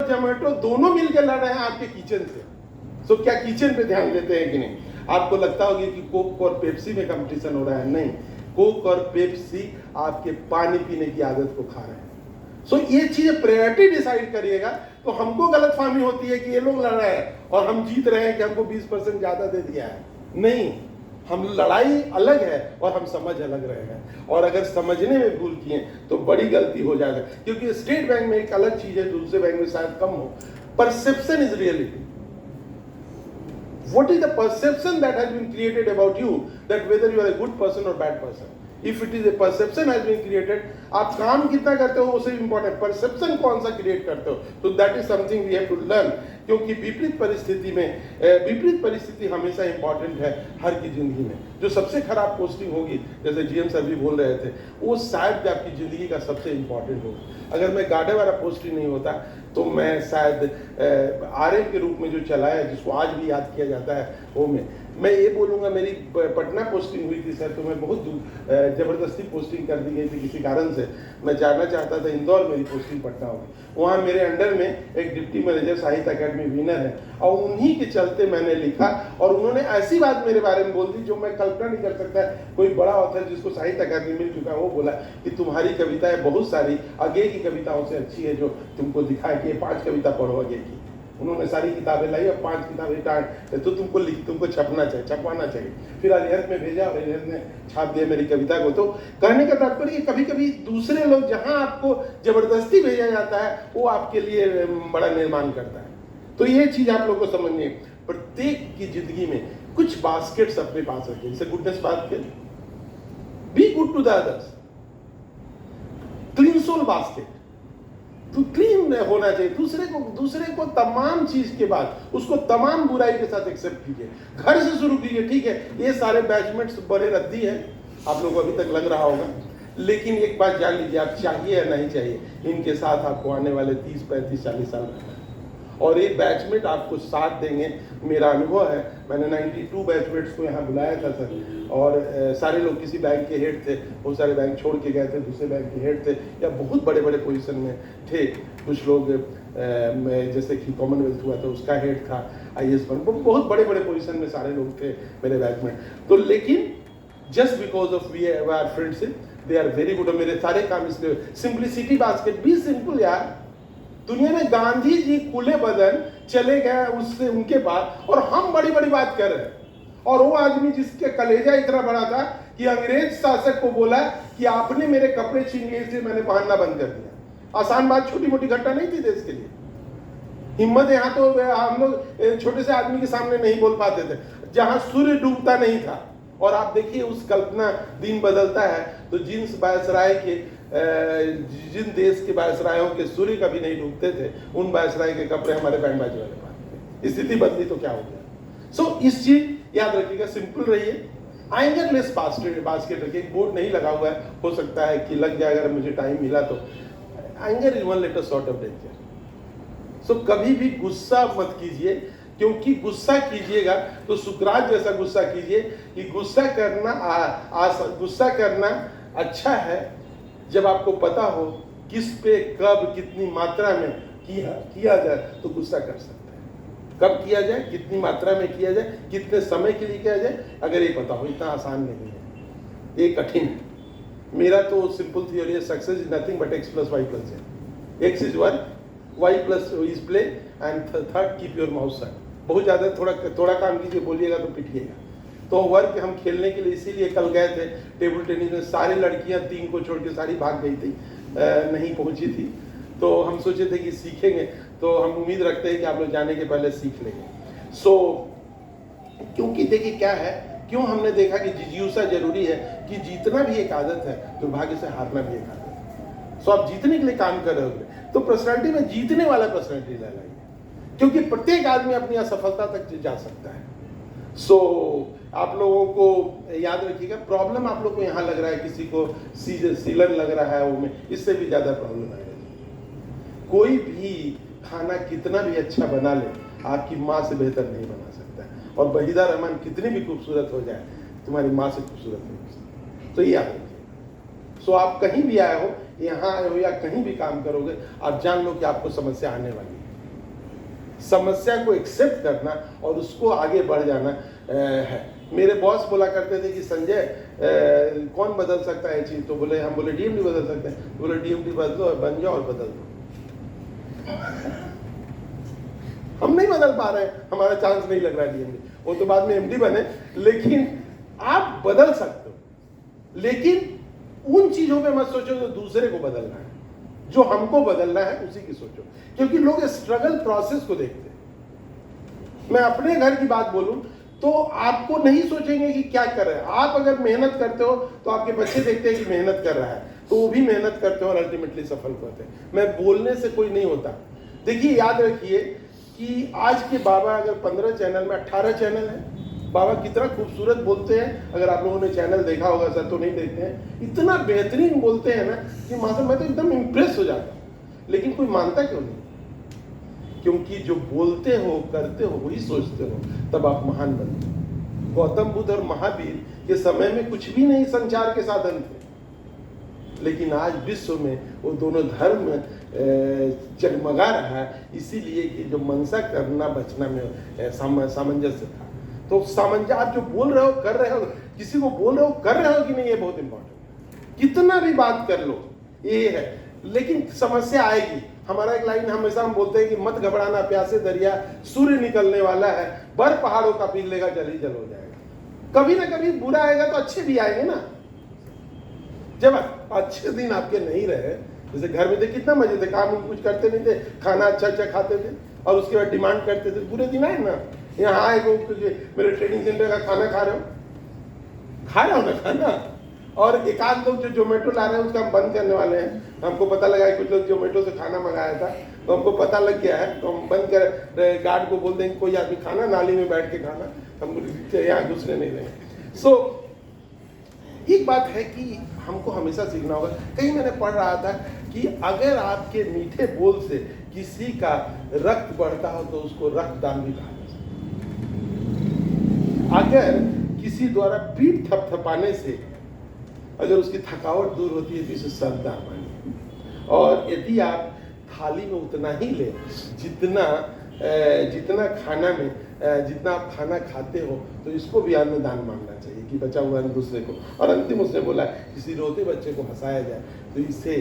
और जोमेटो दोनों मिलकर लड़ रहे हैं आपके किचन से। सो क्या किचन पे ध्यान देते हैं कि नहीं? आपको लगता होगा कि कोक और पेप्सी में कंपटीशन हो रहा है, नहीं, कोक और पेप्सी आपके पानी पीने की आदत को खा रहे हैं। सो ये चीजें प्रायोरिटी डिसाइड करिएगा, तो हमको गलतफहमी होती है कि ये लोग लड़ रहे हैं और हम जीत रहे हैं कि हमको 20% ज्यादा दे दिया है। नहीं, हम लड़ाई अलग है और हम समझ अलग रहे हैं, और अगर समझने में भूल किए तो बड़ी गलती हो जाएगा। क्योंकि स्टेट बैंक में एक अलग चीज है, दूसरे बैंक में शायद कम हो, perception is reality. What is the perception that has been created about you, that whether you are a good person or bad person? If it is a perception has been created, आप काम कितना करते हो उससे important, perception कौन सा create करते हो, तो that is something we have to learn. क्योंकि विपरीत परिस्थिति में, विपरीत परिस्थिति हमेशा इंपॉर्टेंट है हर की जिंदगी में। जो सबसे खराब पोस्टिंग होगी, जैसे जीएम सर भी बोल रहे थे, वो शायद आपकी जिंदगी का सबसे इंपॉर्टेंट होगा। अगर मैं गार्डे वाला पोस्टिंग नहीं होता तो मैं शायद आरएम के रूप में जो चला है, जिसको आज भी याद किया जाता है, वो मैं ये बोलूँगा, मेरी पटना पोस्टिंग हुई थी सर, तो मैं बहुत ज़बरदस्ती पोस्टिंग कर दी गई थी किसी कारण से। मैं जाना चाहता था इंदौर, मेरी पोस्टिंग पटना होगी। वहाँ मेरे अंडर में एक डिप्टी मैनेजर साहित्य अकेडमी विनर है, और उन्हीं के चलते मैंने लिखा, और उन्होंने ऐसी बात मेरे बारे में बोल दी जो मैं कल्पना नहीं कर सकता। कोई बड़ा ऑथर जिसको साहित्य अकेडमी मिल चुका है, वो बोला कि तुम्हारी कविताएं बहुत सारी अगे की कविताओं से अच्छी है, जो तुमको दिखाए कि 5 कविता पढ़ो अगे की। उन्होंने सारी किताबें लाई और 5 किताबें तो तुमको छपवाना चाहिए। फिर अलिहद में भेजा और अलिहद ने छाप दिया मेरी कविता को। तो कहने का तात्पर्य कभी कभी दूसरे लोग जहां आपको जबरदस्ती भेजा जाता है, वो आपके लिए बड़ा निर्माण करता है। तो ये चीज आप लोग को समझनी है। प्रत्येक की जिंदगी में कुछ बास्केट्स अपने पास रखें, जैसे goodness basket, be good to the others, clean soul basket, तो क्लीन होना चाहिए। दूसरे को तमाम चीज के बाद उसको तमाम बुराई के साथ एक्सेप्ट कीजिए। घर से शुरू कीजिए। ठीक है, ये सारे बैचमेट्स बड़े रद्दी हैं, आप लोगों को अभी तक लग रहा होगा, लेकिन एक बात जान लीजिए, आप चाहिए या नहीं चाहिए, इनके साथ आपको आने वाले 30, 35, 40 साल रहना है, और ये बैचमेट आपको साथ देंगे। मेरा अनुभव है, मैंने 92 बैचमेट्स को यहाँ बुलाया था सर, और सारे लोग किसी बैंक के हेड थे, बहुत सारे बैंक छोड़ के गए थे, दूसरे बैंक के हेड थे, या बहुत बड़े बड़े पोजीशन में थे। कुछ लोग जैसे कि कॉमनवेल्थ हुआ था उसका हेड था, IAS बन, बहुत बड़े बड़े पोजीशन में सारे लोग थे मेरे बैचमेट। तो लेकिन just because of we are friendship, they are very good. मेरे सारे काम इसलिए सिंप्लिसिटी बास्केट, बी सिंपल यार। दुनिया में गांधी जी खुले बदन चले गए उससे उनके बाद, और हम बड़ी बड़ी बात कर रहे हैं। और वो आदमी जिसके कलेजा इतना बड़ा था कि अंग्रेज शासक को बोला कि आपने मेरे कपड़े छीन लिए, इसलिए मैंने पहनना बंद कर दिया। आसान बात, छोटी मोटी घटना नहीं थी देश के लिए। हिम्मत यहाँ तो हम लोग छोटे से आदमी के सामने नहीं बोल पाते थे, जहां सूर्य डूबता नहीं था। और आप देखिए उस कल्पना, दिन बदलता है तो जिस वायसराय के, जिन देश के वायसरायों के सूर्य कभी नहीं डूबते थे, उन वायसराय के कपड़े हमारे बैंड बाजे वाले पहनते। स्थिति बदली तो क्या हो गया। सो इस चीज याद रखिएगा, सिंपल रहिए। एंगरलेस बास्केट रखिए। बोर्ड नहीं लगा हुआ है, हो सकता है कि लग जाए अगर मुझे टाइम मिला तो। Anger is one letter short of danger. So कभी भी गुस्सा मत कीजिए, क्योंकि गुस्सा कीजिएगा तो सुकरात जैसा गुस्सा कीजिए कि गुस्सा करना अच्छा है जब आपको पता हो किस पे कब कितनी मात्रा में किया जाए तो गुस्सा कर सकते हैं। कब किया जाए, कितनी मात्रा में किया जाए, कितने समय के लिए किया जाए, अगर ये पता हो। इतना आसान नहीं है, ये कठिन है। मेरा तो सिंपल थियोरी है, success is nothing but x + y + z। x is work, y + is play, and third keep your mouth shut. बहुत ज़्यादा थोड़ा काम कीजिए, बोलिएगा तो पिटिएगा। तो वर्क हम खेलने के लिए इसीलिए कल गए थे टेबल टेनिस में। सारी लड़कियां 3 को छोड़ के सारी भाग गई थी, नहीं पहुंची थी। तो हम सोचे थे कि सीखेंगे, तो हम उम्मीद रखते हैं कि आप लोग जाने के पहले सीख लेंगे। सो क्योंकि देखिए क्या है, क्यों हमने देखा कि जिज्ञासा जरूरी है, कि जीतना भी एक आदत है, दुर्भाग्य से हारना भी एक आदत है। सो आप जीतने के लिए काम कर रहे होंगे तो पर्सनैलिटी में जीतने वाला पर्सनैलिटी लाइए, क्योंकि प्रत्येक आदमी अपनी असफलता तक जा सकता है। सो आप लोगों को याद रखिएगा, प्रॉब्लम आप लोग को यहाँ लग रहा है, किसी को सीलन लग रहा है, वो में इससे भी ज्यादा प्रॉब्लम आएगा। कोई भी खाना कितना भी अच्छा बना ले, आपकी माँ से बेहतर नहीं बना सकता है। और वहीदा रहमान कितनी भी खूबसूरत हो जाए, तुम्हारी माँ से खूबसूरत नहीं हो सकती। तो ये याद रखिए। सो आप कहीं भी आए हो, यहाँ आए हो या कहीं भी काम करोगे, आप जान लो कि आपको समस्या आने वाली है। समस्या को एक्सेप्ट करना और उसको आगे बढ़ जाना है। मेरे बॉस बोला करते थे कि संजय कौन बदल सकता है चीज, तो बोले हम बोले डीएमडी बदल सकते हैं, बोले डीएमडी बदलो और बन जाओ और बदल दो। हम नहीं बदल पा रहे हैं, हमारा चांस नहीं लग रहा है डीएमडी, वो तो बाद में एमडी बने, लेकिन आप बदल सकते हो। लेकिन उन चीजों पे मत सोचो जो दूसरे को बदलना है, जो हमको बदलना है उसी की सोचो, क्योंकि लोग स्ट्रगल प्रोसेस को देखते हैं। मैं अपने घर की बात बोलूं तो आपको नहीं सोचेंगे कि क्या कर रहे हैं आप। अगर मेहनत करते हो तो आपके बच्चे देखते हैं कि मेहनत कर रहा है, तो वो भी मेहनत करते हो और अल्टीमेटली सफल होते हैं। मैं बोलने से कोई नहीं होता। देखिए याद रखिए कि आज के बाबा अगर 15 चैनल में 18 चैनल है, बाबा कितना खूबसूरत बोलते हैं। अगर आप लोगों ने चैनल देखा होगा, सर तो नहीं देखते हैं, इतना बेहतरीन बोलते हैं ना कि माता मैं तो एकदम इम्प्रेस हो जाता हूं। लेकिन कोई मानता क्यों नहीं? क्योंकि जो बोलते हो करते हो वही सोचते हो, तब आप महान बनते हो। गौतम बुद्ध और महावीर के समय में कुछ भी नहीं संचार के साधन थे, लेकिन आज विश्व में वो दोनों धर्म जगमगा रहा है, इसीलिए कि जो मनसा करना बचना में सामंजस्य था। तो सामंजस्य, आप जो बोल रहे हो कर रहे हो, किसी को बोल रहे हो कर रहे हो कि नहीं, ये बहुत इंपॉर्टेंट। कितना भी बात कर लो ये है, लेकिन समस्या आएगी। हमारा एक लाइन हमेशा हम बोलते हैं कि मत घबराना प्यासे दरिया, सूर्य निकलने वाला है, बर्फ पहाड़ों का पी लेगा, जल ही जल हो जाएगा। कभी ना कभी बुरा आएगा तो अच्छे भी आएंगे ना। जब अच्छे दिन आपके नहीं रहे, जैसे घर में थे कितना मजे थे, काम कुछ करते नहीं थे, खाना अच्छा अच्छा खाते थे और उसके बाद डिमांड करते थे, बुरे दिन आए ना। यहाँ आए मेरे ट्रेनिंग सेंटर का खाना खा रहे हो ना खाना। और एक आध लोग जो जोमेटो ला रहे हैं उसका हम बंद करने वाले हैं। हमको पता लगा है कुछ लोग जोमेटो से खाना मंगाया था, तो हमको पता लग गया है, तो हम बंद कर गार्ड को बोल देंगे कोई आदमी खाना नाली में बैठ के खाना, हम यहाँ घुसने नहीं देंगे। सो एक बात है कि हमको हमेशा सीखना होगा। कहीं मैंने पढ़ रहा था कि अगर आपके मीठे बोल से किसी का रक्त बढ़ता हो तो उसको रक्तदान भी कहा जा सकता है। अगर किसी द्वारा पीठ थपथपाने से अगर उसकी थकावट दूर होती है तो इसे सरदार मानिए। और यदि आप थाली में उतना ही ले जितना खाना में जितना आप खाना खाते हो, तो इसको भी अन्नदान मानना चाहिए कि बचा हुआ अन्न दूसरे को। और अंतिम उसने बोला किसी रोते बच्चे को हंसाया जाए तो इसे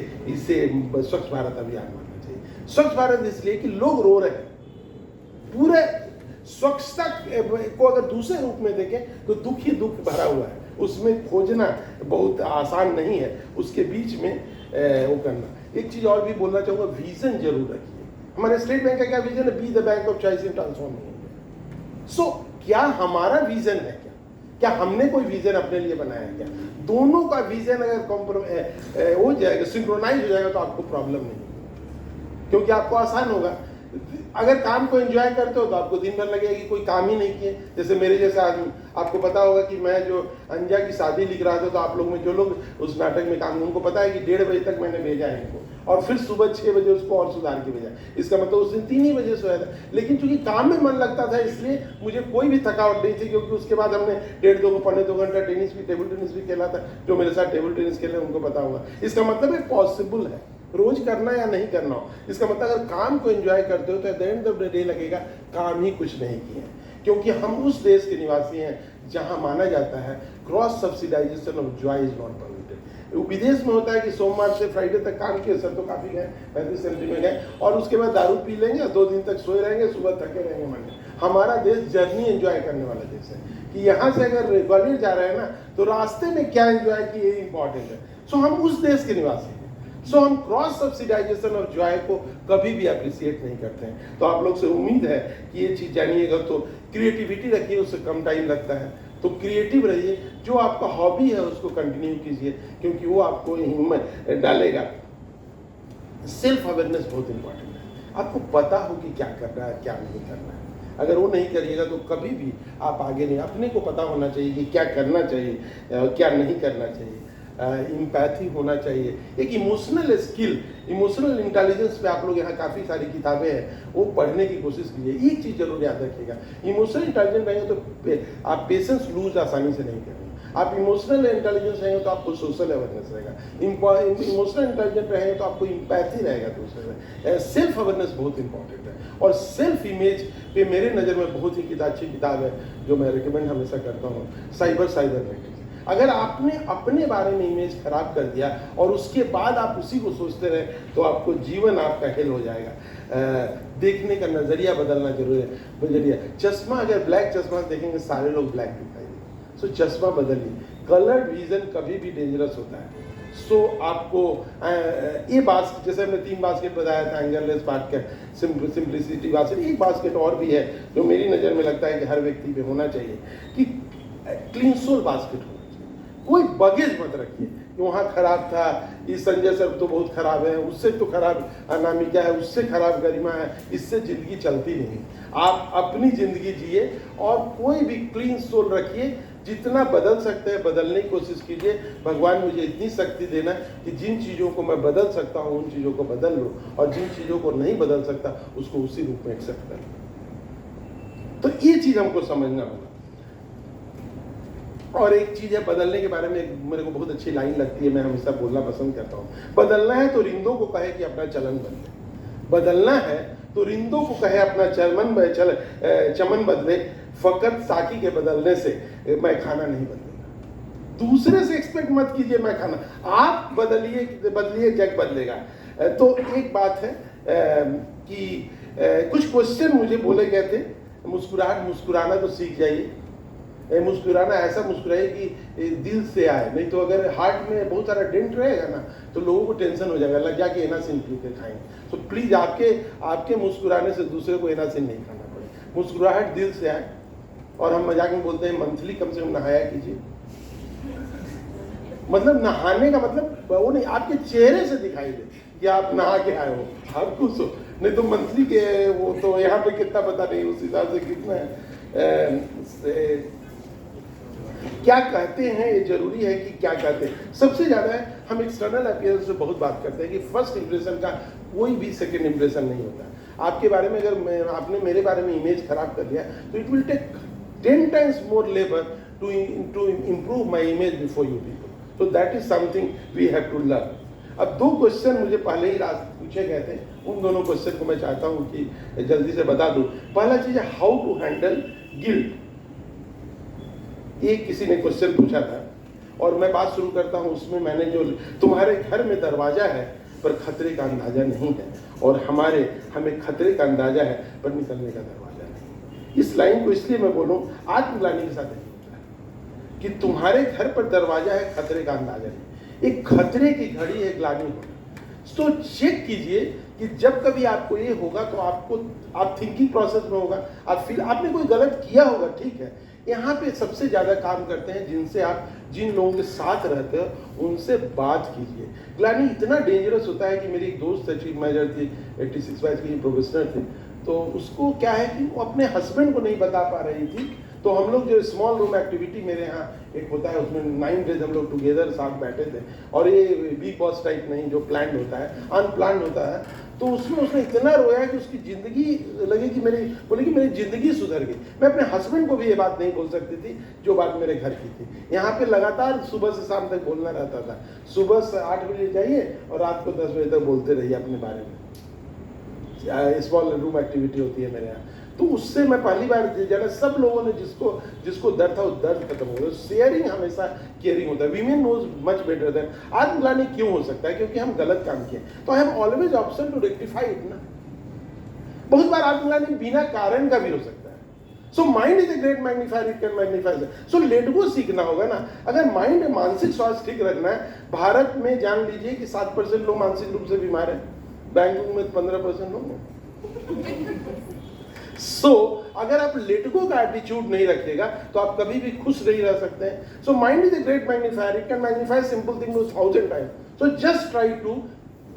स्वच्छ भारत अभियान मानना चाहिए। स्वच्छ भारत इसलिए कि लोग रो रहे हैं। पूरे स्वच्छता को अगर दूसरे रूप में देखें तो दुख ही दुख भरा हुआ है, उसमें खोजना बहुत आसान नहीं है, उसके बीच में वो करना। एक चीज और भी बोलना चाहूंगा, विजन जरूर रखिए। हमारे स्टेट बैंक का क्या विजन है? Be the bank of choice in transforming India. So क्या हमारा विजन है? क्या हमने कोई विजन अपने लिए बनाया है? क्या दोनों का विजन अगर हो जाएगा, सिंक्रोनाइज हो जाएगा, तो आपको प्रॉब्लम नहीं होगी, क्योंकि आपको आसान होगा। अगर काम को एंजॉय करते हो तो आपको दिन भर लगेगा कि कोई काम ही नहीं किए। जैसे मेरे जैसा आदमी, आपको पता होगा कि मैं जो अंजा की शादी लिख रहा था, तो आप लोग में जो लोग उस नाटक में काम, उनको पता है कि 1:30 बजे तक मैंने भेजा है इनको, और फिर सुबह 6 बजे उसको और सुधार के भेजा। इसका मतलब उस दिन 3 ही बजे सोया था, लेकिन चूंकि काम में मन लगता था इसलिए मुझे कोई भी थकावट नहीं थी, क्योंकि उसके बाद हमने 1.5-2 घंटा टेनिस भी, टेबल टेनिस भी खेला था। जो मेरे साथ टेबल टेनिस खेले उनको पता होगा। इसका मतलब है पॉसिबल है, रोज करना या नहीं करना हो। इसका मतलब अगर काम को एंजॉय करते हो तो at the end of the day लगेगा काम ही कुछ नहीं किए, क्योंकि हम उस देश के निवासी हैं जहां माना जाता है cross subsidisation of Joy is not permitted. विदेश में होता है कि सोमवार से फ्राइडे तक काम किए, सर तो काफी गए 35 सेंटी में गए, और उसके बाद दारू पी लेंगे, 2 दिन तक सोए रहेंगे, सुबह थके रहेंगे मंडे। हमारा देश जर्नी एंजॉय करने वाला देश है, कि यहाँ से अगर ग्वालियर जा रहे हैं ना, तो रास्ते में क्या एंजॉय किए ये इंपॉर्टेंट है। सो हम उस देश के निवासी हैं। सो हम क्रॉस सब्सिडाइजेशन और जॉय को कभी भी अप्रिशिएट नहीं करते हैं। तो आप लोग से उम्मीद है कि ये चीज जानिएगा। तो क्रिएटिविटी रखिए, उससे कम टाइम लगता है, तो क्रिएटिव रहिए। जो आपका हॉबी है उसको कंटिन्यू कीजिए, क्योंकि वो आपको हिम्मत डालेगा। सेल्फ अवेयरनेस बहुत इंपॉर्टेंट है। आपको पता हो कि क्या करना है क्या नहीं करना है। अगर वो नहीं करिएगा तो कभी भी आप आगे नहीं। अपने को पता होना चाहिए कि क्या करना चाहिए, क्या नहीं करना चाहिए। इम्पैथी होना चाहिए, एक इमोशनल स्किल, इमोशनल इंटेलिजेंस पे आप लोग यहाँ काफ़ी सारी किताबें हैं, वो पढ़ने की कोशिश कीजिए। एक चीज़ जरूर याद रखिएगा, इमोशनल इंटेलिजेंट रहेंगे तो आप पेशेंस लूज आसानी से नहीं करेंगे। आप इमोशनल इंटेलिजेंस रहेंगे तो आपको सोशल अवेयरनेस रहेगा, इमोशनल इंटेलिजेंट रहेंगे तो आपको इम्पैथी रहेगा दूसरे से। सेल्फ अवेयरनेस बहुत इंपॉर्टेंट है। और सेल्फ इमेज पे मेरे नज़र में बहुत ही अच्छी किताब है जो मैं रिकमेंड हमेशा करता हूँ, साइबरनेटिक्स। अगर आपने अपने बारे में इमेज खराब कर दिया और उसके बाद आप उसी को सोचते रहे तो आपको जीवन आपका हेल हो जाएगा। देखने का नजरिया बदलना जरूरी है। नजरिया, चश्मा, अगर ब्लैक चश्मा देखेंगे सारे लोग ब्लैक दिखाई देंगे, सो चश्मा बदलिए। कलर्ड विजन कभी भी डेंजरस होता है। सो आपको ये बात, जैसे हमने 3 बास्केट बताया था, एंगरलेस बास्केट, सिंप्लिसिटी बास्केट, एक बास्केट और भी है जो मेरी नज़र में लगता है कि हर व्यक्ति पे होना चाहिए कि क्लीन सोल बास्केट होना चाहिए। कोई बगेज मत रखिए कि वहाँ खराब था, इस संजय सर तो बहुत खराब है, उससे तो खराब अनामिका है, उससे खराब गरिमा है, इससे जिंदगी चलती नहीं। आप अपनी जिंदगी जिए और कोई भी क्लीन सोल रखिए। जितना बदल सकते हैं बदलने की कोशिश कीजिए। भगवान मुझे इतनी शक्ति देना कि जिन चीज़ों को मैं बदल सकता हूँ उन चीज़ों को बदल लूँ, और जिन चीज़ों को नहीं बदल सकता उसको उसी रूप में एक्सेप्ट कर लूँ। तो ये चीज़ हमको समझना होगा। और एक चीज़ है बदलने के बारे में, मेरे को बहुत अच्छी लाइन लगती है, मैं हमेशा बोलना पसंद करता हूँ। बदलना है तो रिंदों को कहे कि अपना चलन बदले। बदलना है तो रिंदों को कहे अपना चमन बदले। फकत साकी के बदलने से मैं खाना नहीं बदलेगा। दूसरे से एक्सपेक्ट मत कीजिए मैं खाना, आप बदलिए जग बदलेगा। तो एक बात है कि कुछ क्वेश्चन मुझे बोले गए थे। मुस्कुराना तो सीख जाइए। मुस्कुराना ऐसा मुस्कुराइए कि दिल से आए, नहीं तो अगर हार्ट में बहुत सारा डेंट रहेगा ना तो लोगों को टेंशन हो जाएगा, लग जाके एनासिन पी के खाएंगे। तो प्लीज आपके मुस्कुराने से दूसरे को एनासिन नहीं खाना पड़े। मुस्कुराहट दिल से आए। और हम मजाक में बोलते हैं मंथली कम से कम नहाया कीजिए। मतलब नहाने का मतलब वो नहीं, आपके चेहरे से दिखाई दे कि आप नहा के आए हो, आप खुश हो। नहीं तो मंथली के वो तो यहाँ पे कितना पता नहीं, उस हिसाब से कितना है। क्या कहते हैं ये जरूरी है कि क्या कहते हैं। सबसे ज्यादा है हम एक्सटर्नल अपीयरेंस से बहुत बात करते हैं कि फर्स्ट इंप्रेशन का कोई भी सेकंड इंप्रेशन नहीं होता। आपके बारे में अगर आपने मेरे बारे में इमेज खराब कर दिया तो it will take 10 times more labor to improve my image before you people. So that is something we have to learn. अब 2 क्वेश्चन मुझे पहले ही पूछे गए थे, उन दोनों क्वेश्चन को मैं चाहता हूं कि जल्दी से बता दूं। पहला चीज है हाउ टू हैंडल गिल्ट। ये किसी ने क्वेश्चन पूछा था और मैं बात शुरू करता हूं उसमें। मैंने जो, तुम्हारे घर में दरवाजा है पर खतरे का अंदाजा नहीं है, और हमें खतरे का अंदाजा है पर निकलने का दरवाजा। इस लाइन को इसलिए मैं बोलूं, आत्मग्लानि के साथ नहीं होता है कि तुम्हारे घर पर दरवाजा है, खतरे का अंदाजा नहीं। एक खतरे की घड़ी है ग्लानि होना। तो चेक कीजिए कि जब कभी आपको ये होगा तो आप थिंकिंग प्रोसेस में होगा, आपने कोई गलत किया होगा, ठीक है। यहाँ पे सबसे ज्यादा काम करते हैं जिन लोगों के साथ रहते हो उनसे बात कीजिए। ग्लानि इतना डेंजरस होता है कि मेरी एक दोस्त है, चीफ मैनेजर थी, 86 वाइज की प्रोफेशनल थी। तो उसको क्या है कि वो अपने हस्बैंड को नहीं बता पा रही थी। तो हम लोग जो स्मॉल रूम एक्टिविटी मेरे यहाँ एक होता है, उसमें 9 डेज हम लोग टुगेदर साथ बैठे थे। और ये बिग बॉस टाइप नहीं, जो प्लान होता है, अनप्लान होता है। तो उसमें उसने इतना रोया कि उसकी जिंदगी लगी कि मेरी जिंदगी सुधर गई। मैं अपने हस्बैंड को भी ये बात नहीं बोल सकती थी जो बात मेरे घर की थी। यहाँ पे लगातार सुबह से शाम तक बोलना रहता था। सुबह से 8 बजे जाइए और रात को 10 बजे तक बोलते रहिए अपने बारे में। स्मॉल रूम एक्टिविटी होती है मेरे यहाँ। तो उससे मैं पहली बार जाना, सब लोगों ने जिसको दर्द था वो दर्द खत्म हो गया। शेयरिंग हमेशा केयरिंग होता है। Women knows much better than. आत्मग्लानि क्यों हो सकता है? क्योंकि हम गलत काम किए। तो I have always option to rectify it ना। बहुत बार आत्मग्लानि बिना कारण का भी हो सकता है। सो mind is a great magnifier, it can magnify. So let go सीखना होगा ना। अगर माइंड मानसिक स्वास्थ्य ठीक रखना है, भारत में जान लीजिए कि 7% लोग मानसिक रूप से बीमार है, बैंगलोर में 15% लोग हैं। सो अगर आप लेट गो का एटीट्यूड नहीं रखेगा तो आप कभी भी खुश नहीं रह सकते हैं। So mind is a great magnifier, it can magnify simple thing 1000 time. So just try to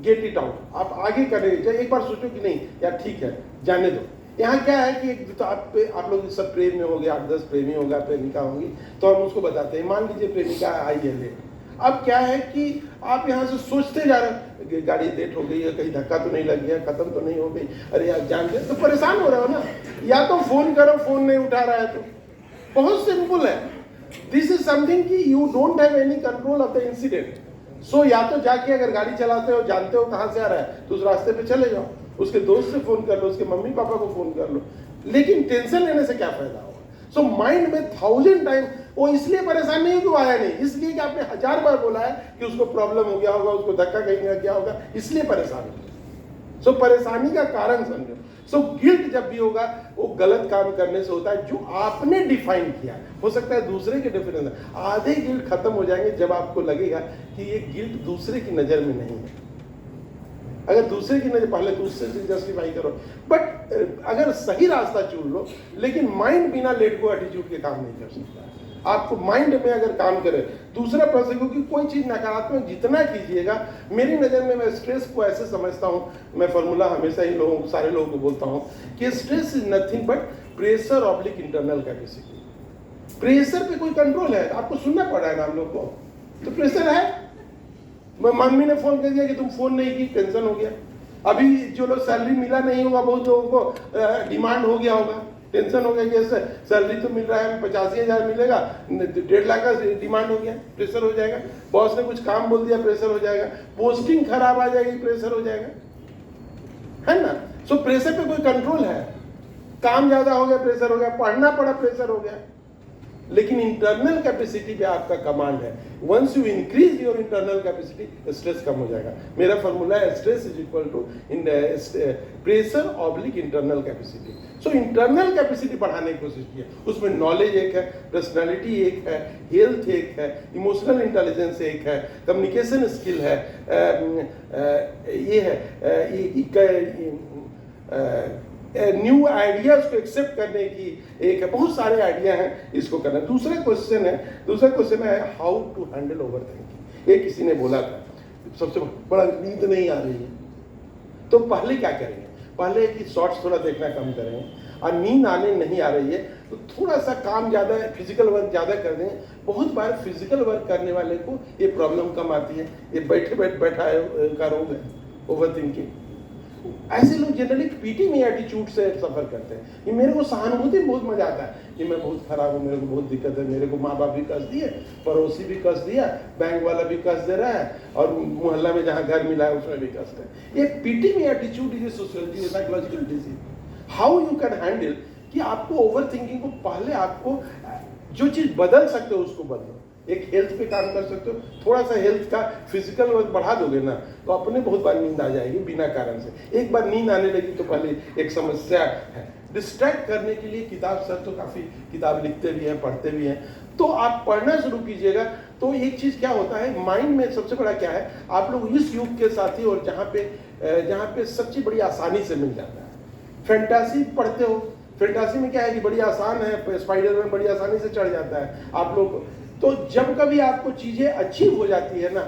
get it out. आप आगे करेंगे, एक बार सोचो कि नहीं यार ठीक है जाने दो। यहाँ क्या है कि एक तो आप लोग सब प्रेम में हो गए, 8-10 प्रेमी होगा, प्रेमिका होंगी, तो हम उसको बताते हैं। मान लीजिए प्रेमिका आई है लेट। अब क्या है कि आप यहाँ से सोचते जा रहे हैं गाड़ी लेट हो गई है, कहीं धक्का तो नहीं लग गया, खत्म तो नहीं हो गई, अरे यार जान गए, तो परेशान हो रहे हो ना। या तो फोन करो, फोन नहीं उठा रहा है तो बहुत सिंपल है। दिस इज समथिंग कि you don't have any control of the incident. So या तो जाके अगर गाड़ी चलाते हो, जानते हो कहाँ से आ रहा है, तो उस रास्ते पे चले जाओ, उसके दोस्त से फोन कर लो, उसके मम्मी पापा को फोन कर लो, लेकिन टेंशन लेने से क्या फायदा होगा। सो माइंड में 1000 टाइम वो इसलिए परेशान नहीं क्यों आया नहीं, इसलिए कि आपने 1000 बार बोला है कि उसको प्रॉब्लम हो गया होगा, उसको धक्का कहीं ना क्या होगा, इसलिए परेशान हो। सो परेशानी का कारण समझो। सो गिल्ट जब भी होगा वो गलत काम करने से होता है जो आपने डिफाइन किया। हो सकता है दूसरे के डिफरेंस, आधे गिल्ट खत्म हो जाएंगे जब आपको लगेगा कि ये गिल्ट दूसरे की नजर में नहीं है। अगर दूसरे की नजर, पहले तो उससे जस्टिफाई करो, बट अगर सही रास्ता चुन लो, लेकिन माइंड बिना लेट गो एटीट्यूड के काम नहीं कर सकता। आपको माइंड में अगर काम करे। दूसरा प्रश्न, क्योंकि कोई चीज नकारात्मक जितना कीजिएगा, मेरी नजर में मैं स्ट्रेस को ऐसे समझता हूं, मैं फॉर्मूला हमेशा ही सारे लोगों को बोलता हूं कि stress is nothing but pressure oblique internal capacity. Pressure पे कोई कंट्रोल है, आपको सुनना पड़ रहा है ना हम लोग को, तो प्रेशर है। मम्मी ने फोन कर दिया कि तुम फोन नहीं की, टेंशन हो गया। अभी जो लोग सैलरी मिला नहीं होगा, बहुत लोगों को डिमांड हो गया होगा, टेंशन हो गया कि सैलरी तो मिल रहा है, 85,000 मिलेगा, 1.5 लाख का डिमांड हो गया, प्रेशर हो जाएगा। बॉस ने कुछ काम बोल दिया, प्रेशर हो जाएगा। पोस्टिंग खराब आ जाएगी, प्रेशर हो जाएगा, है ना। सो प्रेशर पे कोई कंट्रोल है। काम ज्यादा हो गया, प्रेशर हो गया, पढ़ना पड़ा, प्रेशर हो गया। लेकिन इंटरनल कैपेसिटी पे आपका कमांड है। Once you increase your internal capacity, stress कम हो जाएगा। मेरा फॉर्मूला है stress is equal to pressure oblique internal capacity. So internal capacity बढ़ाने की कोशिश की है। उसमें नॉलेज एक है, पर्सनालिटी एक है, हेल्थ एक है, इमोशनल इंटेलिजेंस एक है, कम्युनिकेशन स्किल है, ये है न्यू आइडियाज को एक्सेप्ट करने की एक है, बहुत सारे आइडिया हैं इसको करना। दूसरा क्वेश्चन है how to handle overthinking. ये किसी ने बोला था सबसे बड़ा, नींद नहीं आ रही है तो पहले क्या करेंगे, पहले कि शॉर्ट्स थोड़ा देखना कम करेंगे, और नींद आने नहीं आ रही है तो थोड़ा सा काम ज़्यादा, फिजिकल वर्क ज़्यादा कर दें। बहुत बार फिजिकल वर्क करने वाले को ये प्रॉब्लम कम आती है, ये बैठा का रोग है, ओवर थिंकिंग। ऐसे लोग जनरली पीटी में एटीट्यूड से सफर करते हैं कि मेरे को सहानुभूति बहुत मजा आता है कि मैं बहुत खराब हूँ, मेरे को बहुत दिक्कत है, मेरे को माँ बाप भी कस दिए, पड़ोसी भी कस दिया, बैंक वाला भी कस दे रहा है, और मोहल्ला में जहाँ घर मिला है उसमें भी कस है। ये पीटी में attitude is sociology, psychological disease. How you can handle कि आपको ओवर थिंकिंग को, पहले आपको जो चीज बदल सकते हो उसको बदलो। एक हेल्थ पे काम कर सकते हो, थोड़ा सा हेल्थ का फिजिकल वर्क बढ़ा दोगे ना तो अपने बहुत बार नींद आ जाएगी बिना कारण से। एक बार नींद आने लगी तो पहले एक समस्या है। डिस्ट्रैक्ट करने के लिए किताब, सर तो काफ़ी किताब लिखते भी हैं, पढ़ते भी हैं, तो आप पढ़ना शुरू कीजिएगा। तो एक चीज़ क्या होता है माइंड में, सबसे बड़ा क्या है, आप लोग इस युग के साथी और जहाँ पे सबसे बड़ी आसानी से मिल जाता है। फैंटासी पढ़ते हो, फैंटासी में क्या है कि बड़ी आसान है, स्पाइडर में बड़ी आसानी से चढ़ जाता है आप लोग। तो जब कभी आपको चीजें अचीव हो जाती है ना,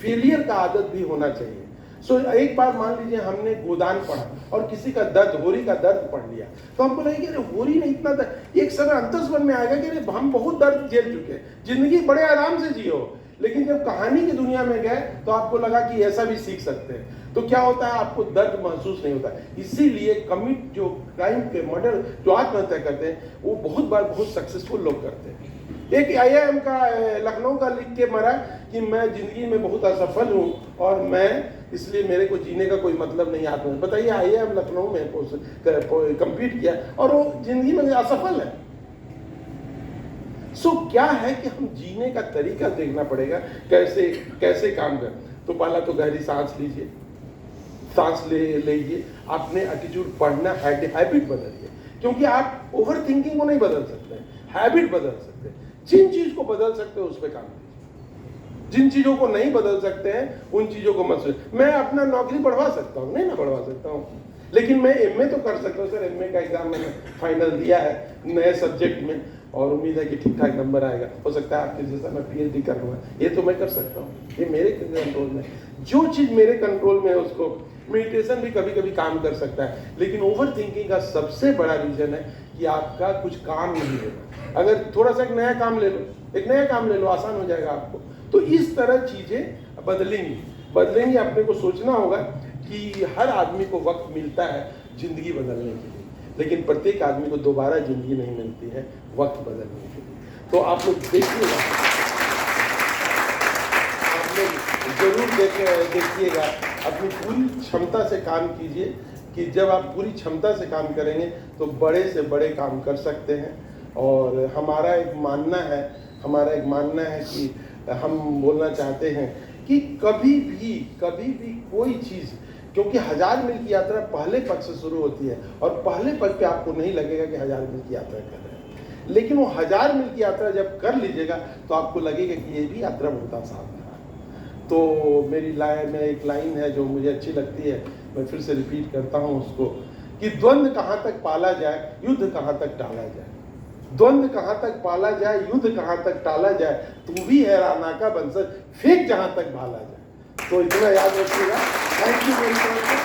फेलियर का आदत भी होना चाहिए। सो एक बार मान लीजिए हमने गोदान पढ़ा और किसी का दर्द, होरी का दर्द पढ़ लिया, तो हम बोलेंगे अरे होरी ने इतना दर्द, एक समय अंतस्मरण में आएगा कि अरे हम बहुत दर्द झेल चुके, जिंदगी बड़े आराम से जियो। लेकिन जब कहानी की दुनिया में गए तो आपको लगा कि ऐसा भी सीख सकते हैं, तो क्या होता है, आपको दर्द महसूस नहीं होता। इसीलिए कमिट जो क्राइम के मर्डर जो आत्महत्या करते हैं वो बहुत बार बहुत सक्सेसफुल लोग करते हैं। एक IIM का लखनऊ का लिख के मरा कि मैं जिंदगी में बहुत असफल हूँ और मैं इसलिए मेरे को जीने का कोई मतलब नहीं आता। बताइए, IIM लखनऊ में कंप्लीट किया और वो जिंदगी में असफल है। सो क्या है कि हम जीने का तरीका देखना पड़ेगा, कैसे काम कर। तो पहला तो गहरी सांस लीजिए, सांस लीजिए, अपने एटीट्यूड, पढ़ना हैबिट बदलिए, क्योंकि आप ओवर थिंकिंग को नहीं बदल सकते, हैबिट बदल सकते हैं। जिन चीज को बदल सकते हो उस पर काम कीजिए, जिन चीजों को नहीं बदल सकते हैं उन चीजों को मत। मैं अपना नौकरी बढ़वा सकता हूँ, नहीं ना बढ़वा सकता हूँ, लेकिन मैं MA तो कर सकता हूँ। सर MA का एग्जाम मैंने फाइनल दिया है नए सब्जेक्ट में और उम्मीद है कि ठीक ठाक नंबर आएगा। हो सकता है आपके जैसा मैं PhD कर लूँगा, ये तो मैं कर सकता हूँ, ये मेरे कंट्रोल में। जो चीज मेरे कंट्रोल में है उसको, मेडिटेशन भी कभी कभी काम कर सकता है। लेकिन ओवर थिंकिंग का सबसे बड़ा रीजन है कि आपका कुछ काम नहीं लेना। अगर थोड़ा सा एक नया काम ले लो, आसान हो जाएगा आपको। तो इस तरह चीजें बदलेंगी। अपने को सोचना होगा कि हर आदमी को वक्त मिलता है जिंदगी बदलने के लिए, लेकिन प्रत्येक आदमी को दोबारा जिंदगी नहीं मिलती है वक्त बदलने के लिए। तो आप लोग देखिएगा, आप लोग जरूर देखिएगा, अपनी पूरी क्षमता से काम कीजिए कि जब आप पूरी क्षमता से काम करेंगे तो बड़े से बड़े काम कर सकते हैं। और हमारा एक मानना है कि हम बोलना चाहते हैं कि कभी भी कोई चीज़, क्योंकि 1000 मील की यात्रा पहले पग से शुरू होती है और पहले पग पे आपको नहीं लगेगा कि 1000 मील की यात्रा कर रहे हैं, लेकिन वो 1000 मील की यात्रा जब कर लीजिएगा तो आपको लगेगा कि ये भी यात्रा बहुत आसान था। तो मेरी में एक लाइन है जो मुझे अच्छी लगती है, मैं फिर से रिपीट करता हूँ उसको, कि द्वंद्व कहाँ तक पाला जाए, युद्ध कहाँ तक टाला जाए। द्वंद्व कहाँ तक पाला जाए, युद्ध कहाँ तक टाला जाए, तू भी है राणा का बंसज, फेंक जहाँ तक भाला जाए। तो इतना याद रखिएगा। Thank you very much.